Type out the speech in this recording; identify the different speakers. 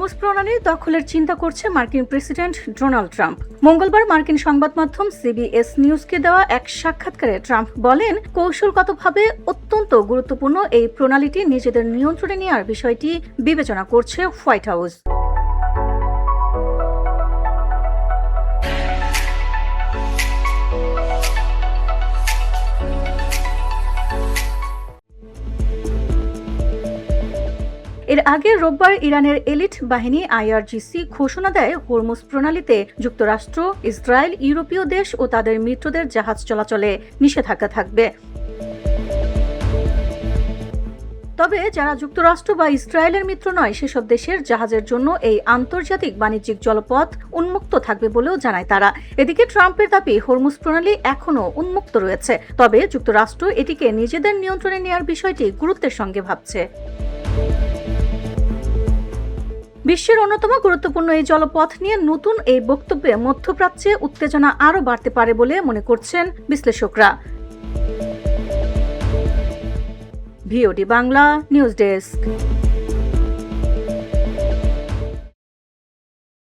Speaker 1: Hormuz প্রণালী দখলের চিন্তা করছে মার্কিন প্রেসিডেন্ট ডোনাল্ড ট্রাম্প। মঙ্গলবার মার্কিন সংবাদ মাধ্যম সিবিএস নিউজকে দেওয়া এক সাক্ষাৎকারে ট্রাম্প বলেন, কৌশলগতভাবে অত্যন্ত গুরুত্বপূর্ণ এই প্রণালীটি নিজেদের নিয়ন্ত্রণে নেওয়ার বিষয়টি বিবেচনা করছে হোয়াইট হাউস। এর আগে রোববার ইরানের এলিট বাহিনী আইআরজিসি ঘোষণা দেয়, হরমুজ প্রণালীতে যুক্তরাষ্ট্র, ইসরায়েল, ইউরোপীয় দেশ ও তাদের মিত্রদের জাহাজ চলাচলে নিষেধাজ্ঞা থাকবে। তবে যারা যুক্তরাষ্ট্র বা ইসরায়েলের মিত্র নয় সেসব দেশের জাহাজের জন্য এই আন্তর্জাতিক বাণিজ্যিক জলপথ উন্মুক্ত থাকবে বলেও জানায় তারা। এদিকে ট্রাম্পের দাবি, হরমুজ প্রণালী এখনও উন্মুক্ত রয়েছে, তবে যুক্তরাষ্ট্র এটিকে নিজেদের নিয়ন্ত্রণে নেওয়ার বিষয়টি গুরুত্বের সঙ্গে ভাবছে। বিশ্বের অন্যতম গুরুত্বপূর্ণ এই জলপথ নিয়ে নতুন এই বক্তব্যে মধ্যপ্রাচ্যে উত্তেজনা আরও বাড়তে পারে বলে মনে করছেন বিশ্লেষকরা। VOD Bangla news desk.